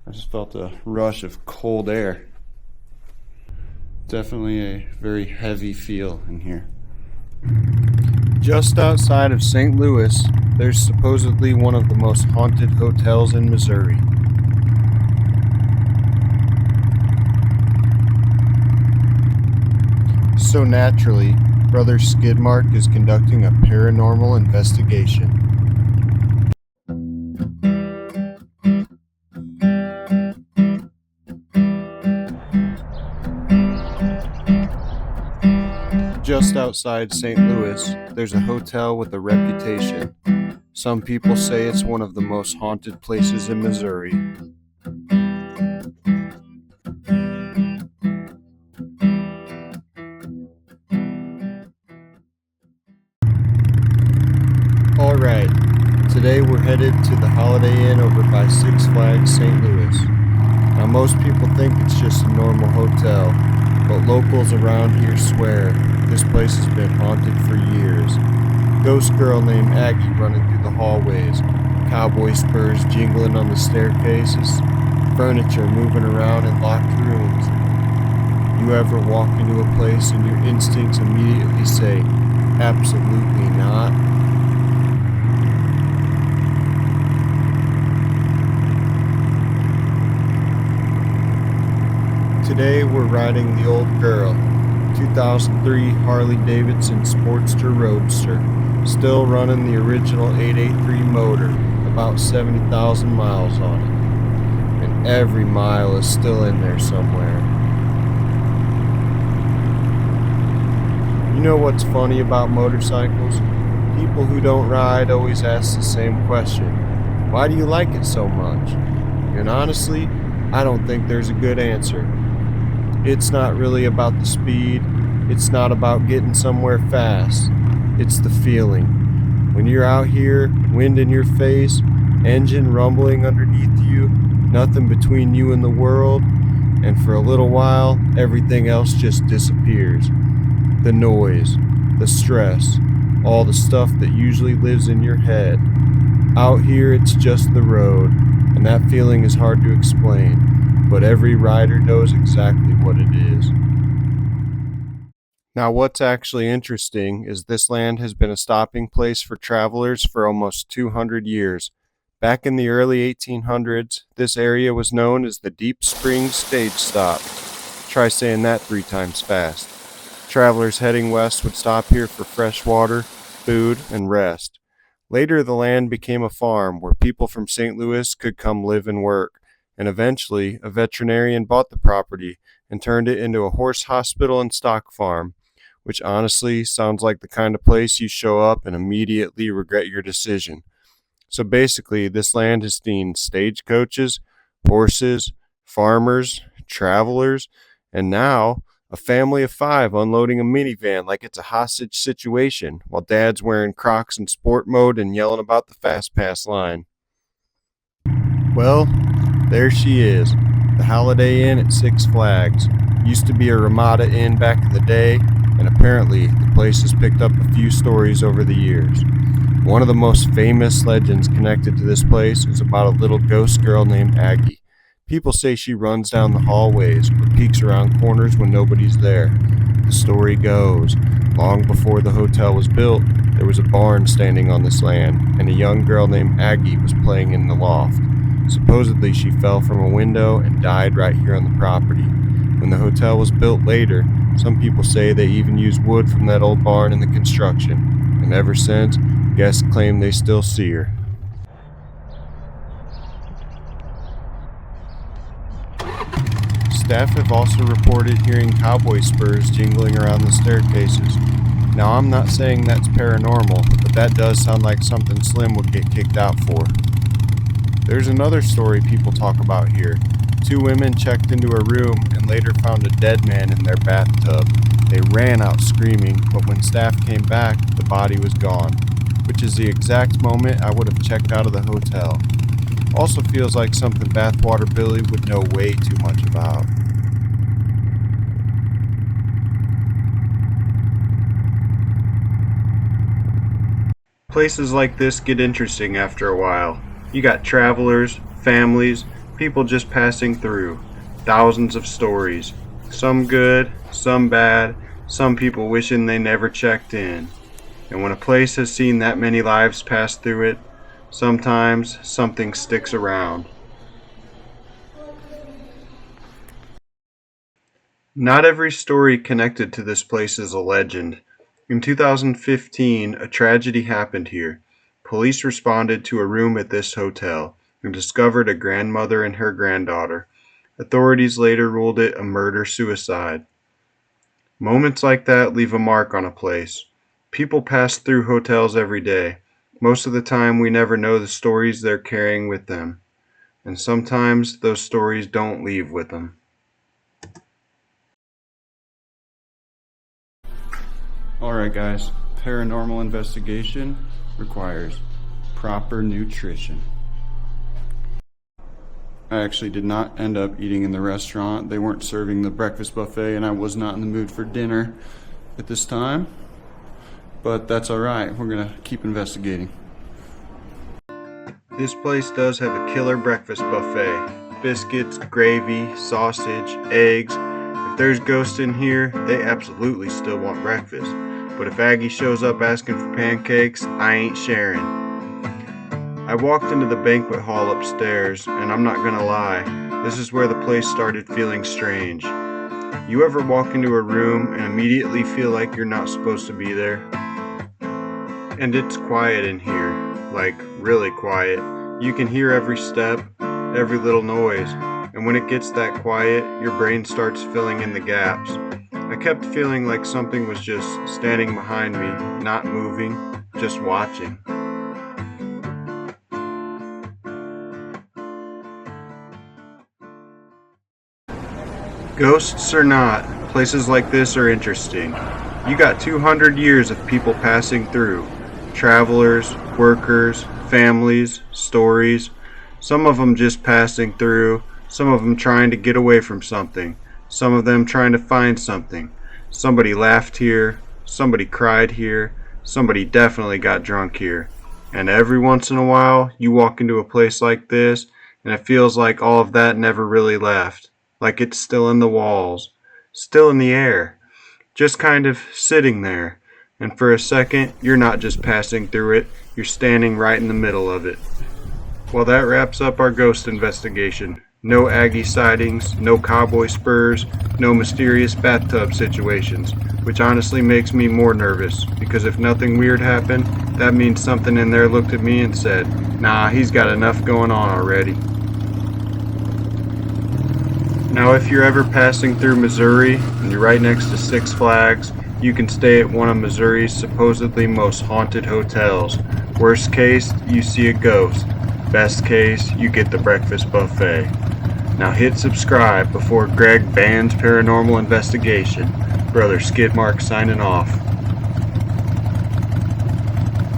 I just felt a rush of cold air. Definitely a very heavy feel in here. Just outside of St. Louis, there's supposedly one of the most haunted hotels in Missouri. So naturally, Brother Skidmark is conducting a paranormal investigation. Just outside St. Louis, there's a hotel with a reputation. Some people say it's one of the most haunted places in Missouri. Alright, today we're headed to the Holiday Inn over by Six Flags St. Louis. Now most people think it's just a normal hotel, but locals around here swear this place has been haunted for years. Ghost girl named Aggie running through the hallways, cowboy spurs jingling on the staircases, furniture moving around in locked rooms. You ever walk into a place and your instincts immediately say, absolutely not? Today we're riding the old girl, 2003 Harley Davidson Sportster Roadster, still running the original 883 motor, about 70,000 miles on it, and every mile is still in there somewhere. You know what's funny about motorcycles? People who don't ride always ask the same question, why do you like it so much? And honestly, I don't think there's a good answer. It's not really about the speed, it's not about getting somewhere fast, it's the feeling. When you're out here, wind in your face, engine rumbling underneath you, nothing between you and the world, and for a little while, everything else just disappears. The noise, the stress, all the stuff that usually lives in your head. Out here, it's just the road, and that feeling is hard to explain. But every rider knows exactly what it is. Now what's actually interesting is this land has been a stopping place for travelers for almost 200 years. Back in the early 1800s, this area was known as the Deep Springs Stage Stop. Try saying that 3 times fast. Travelers heading west would stop here for fresh water, food, and rest. Later the land became a farm where people from St. Louis could come live and work. And eventually, a veterinarian bought the property and turned it into a horse hospital and stock farm, which honestly sounds like the kind of place you show up and immediately regret your decision. So basically, this land has seen stagecoaches, horses, farmers, travelers, and now a family of 5 unloading a minivan like it's a hostage situation, while Dad's wearing Crocs in sport mode and yelling about the Fast Pass line. Well, there she is, the Holiday Inn at Six Flags. Used to be a Ramada Inn back in the day, and apparently the place has picked up a few stories over the years. One of the most famous legends connected to this place is about a little ghost girl named Aggie. People say she runs down the hallways or peeks around corners when nobody's there. The story goes, long before the hotel was built, there was a barn standing on this land, and a young girl named Aggie was playing in the loft. Supposedly she fell from a window and died right here on the property. When the hotel was built later, some people say they even used wood from that old barn in the construction. And ever since, guests claim they still see her. Staff have also reported hearing cowboy spurs jingling around the staircases. Now I'm not saying that's paranormal, but that does sound like something Slim would get kicked out for. There's another story people talk about here. 2 women checked into a room and later found a dead man in their bathtub. They ran out screaming, but when staff came back, the body was gone, which is the exact moment I would have checked out of the hotel. Also feels like something Bathwater Billy would know way too much about. Places like this get interesting after a while. You got travelers, families, People just passing through. Thousands of stories. Some good, some bad, some people wishing they never checked in. And when a place has seen that many lives pass through it, sometimes something sticks around. Not every story connected to this place is a legend. In 2015, a tragedy happened here. Police responded to a room at this hotel and discovered a grandmother and her granddaughter. Authorities later ruled it a murder-suicide. Moments like that leave a mark on a place. People pass through hotels every day. Most of the time, we never know the stories they're carrying with them. And sometimes those stories don't leave with them. Alright guys, paranormal investigation requires proper nutrition. I actually did not end up eating in the restaurant. They weren't serving the breakfast buffet and I was not in the mood for dinner at this time. But that's alright, we're gonna keep investigating. This place does have a killer breakfast buffet. Biscuits, gravy, sausage, eggs. If there's ghosts in here, they absolutely still want breakfast. But if Aggie shows up asking for pancakes, I ain't sharing. I walked into the banquet hall upstairs, and I'm not gonna lie, this is where the place started feeling strange. You ever walk into a room and immediately feel like you're not supposed to be there? And it's quiet in here, like really quiet. You can hear every step, every little noise, and when it gets that quiet, your brain starts filling in the gaps. I kept feeling like something was just standing behind me, not moving, just watching. Ghosts or not, places like this are interesting. You got 200 years of people passing through. Travelers, workers, families, stories. Some of them just passing through, some of them trying to get away from something. Some of them trying to find something. Somebody laughed here, somebody cried here, somebody definitely got drunk here. And every once in a while, you walk into a place like this, and it feels like all of that never really left. Like it's still in the walls, still in the air, just kind of sitting there. And for a second, you're not just passing through it, you're standing right in the middle of it. Well, that wraps up our ghost investigation. No Aggie sightings, no cowboy spurs, no mysterious bathtub situations, which honestly makes me more nervous, because if nothing weird happened, that means something in there looked at me and said, nah, he's got enough going on already. Now if you're ever passing through Missouri, and you're right next to Six Flags, you can stay at one of Missouri's supposedly most haunted hotels. Worst case, you see a ghost. Best case, you get the breakfast buffet. Now hit subscribe before Greg bans paranormal investigation. Brother Skidmark signing off.